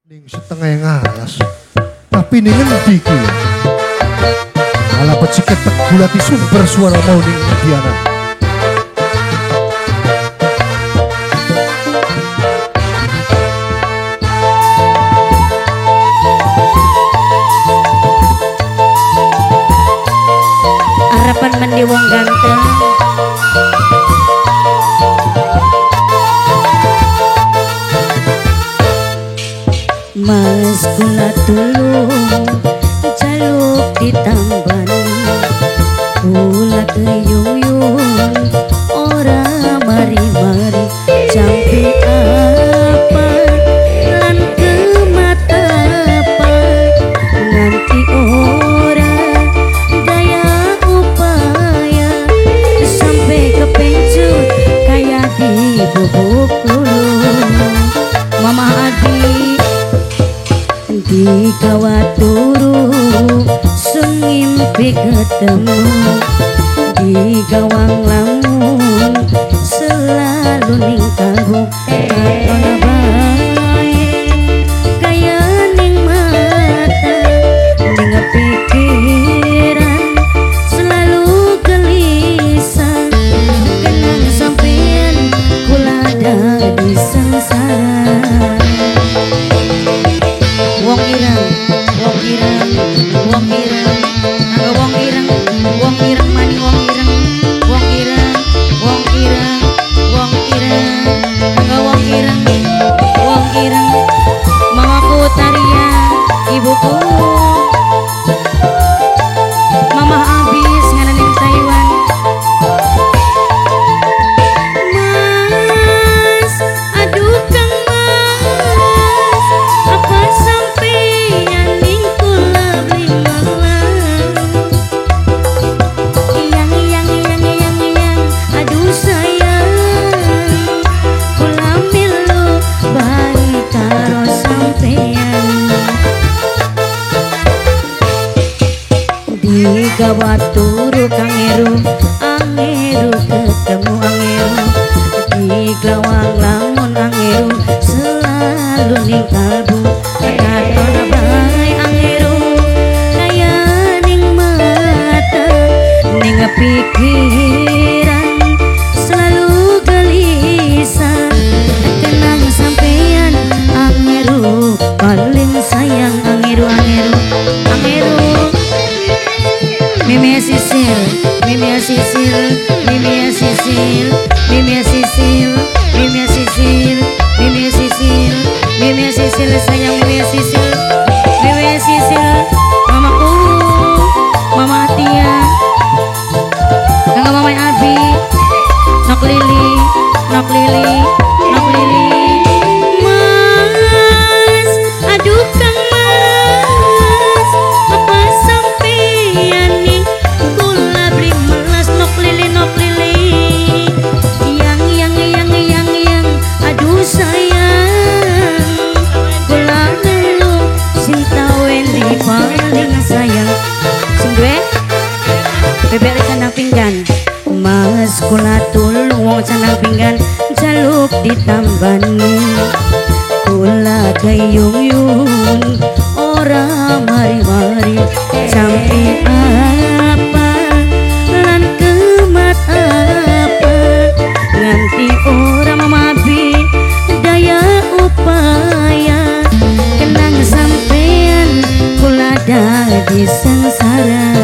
Ning setengah ngalas. Tapi ning ngendi iki? Ala peciket tegulati sumber suara mau ning Diana. Harapan mandi wong ganteng. Mas kula tulung jaluk ditambani, kula keyuyun ora mari-mari jampi apa lan kemata apa nganti ora daya upaya sampai kepencut kayak di bubuk kulung. Mama Adi di kawat turu sengimpi ketemu, di gawang lamun selalu ning kalbu katona bae kaya ning mata ning pikiran selalu gelisah kenang sampean kula di sengsara. Wong ireng, wong ireng, wong ireng, anggo wong ireng, wong ireng mani wong ireng, wong ireng, wong ireng, wong ireng, anggo wong ireng, wong ireng, mamaku Taria, ibuku, mama abis ngananing Taiwan. Mas, aduh kang mas, apa sampeyan ning kula beli malang. Yang, aduh sayang, kula milu baik karo sampeyan. Di gawat turu kang Eru, Angeru ketemu Angeru, di glawang lamun Angeru selalu ning kalbu katona bae Angeru kaya ning mata ning pikiran selalu gelisah kenang sampeyan Angeru paling sayang Angeru Angeru Angeru. Mimi Sisil, Mimi Sisil, Mimi Sisil, Mimi Sisil, Mimi Sisil, Mimi Sisil, Mimi Sisil sayang Mimi Sisil, Mimi Sisil, mamaku, mama Tia, kakak mama Abi, nok lili, nok lili, nok lili. Mas, aduh kang mas, apa sampeyan ning kula beli melas nok lili, nok lili. Yang, aduh sayang, kula melu cinta Wendy paling sayang. Sing duwe bebek canang pinggan. Mas kula tulung wong canang pinggan jaluk ditambani, kula keyung-yung ora mari-mari sampai apa lan kemat apa nganti ora mamabi daya upaya kenang sampean kula dadi sengsara.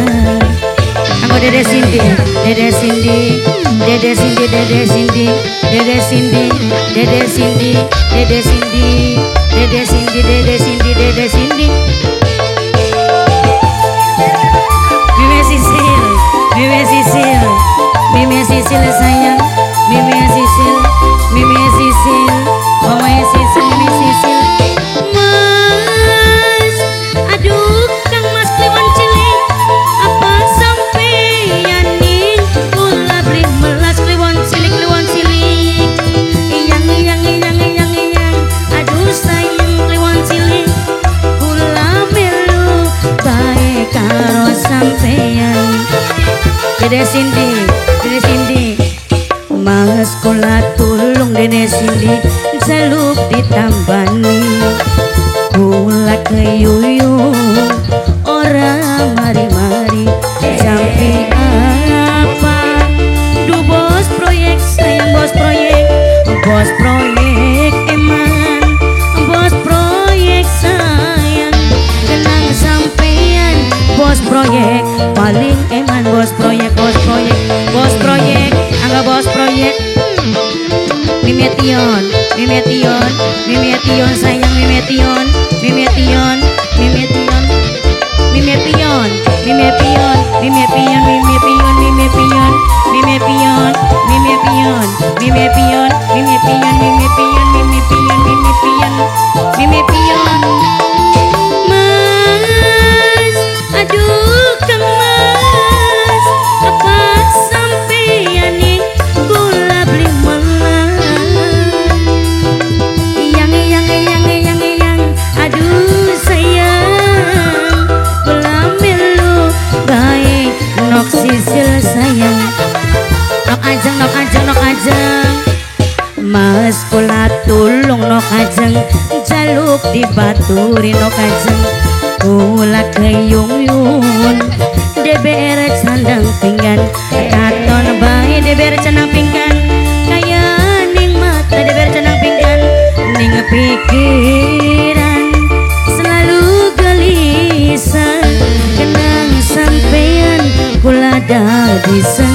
Anggo Dede Cindy, Dede Cindy, Dede Cindy, Dede Cindy, Dede Cindy, Dede Cindy, Dede Cindy, Dede Cindy, Dede Cindy, Dede Cindy. Mimi Sisil, Mimi Sisil, Mimi Sisil sayang, Mimi Sisil, Mimi Sisil, mama Sisil, Mimi Sisil. Mas, aduh kang mas kliwon cilik, apa sampeyan ning kula beli melas kliwon cilik, kliwon cilik. Yang, aduh sayang kliwon cilik, kula melu bae karo sampeyan. Dede Cindy, Dede Cindy, mas kula tulung Dede Cindy jaluk ditambani, Mimetion, Mimetion, Mimetion sayang Mimetion, Mimetion, Mimetion, Mimetion, Mimetion, Mimetion, Mimetion, Mimetion, Mimetion, Mimetion, Mimetion, Mimetion, Mimetion, Mimetion, Mimetion, Mas, aduh Kang Mas, apa sampeyan nih kula beli menang? Yang, aduh sayang, kula melu baik nok sisil sayang. Nok ajeng Mas kula tulung nok ajeng jaluk dibaturi nok ajeng kula keyung-yung DBR candang pinggan katon bae DBR candang pinggan kaya ning mata DBR candang pinggan ning pikiran selalu gelisah kenang sampean kula dah bisa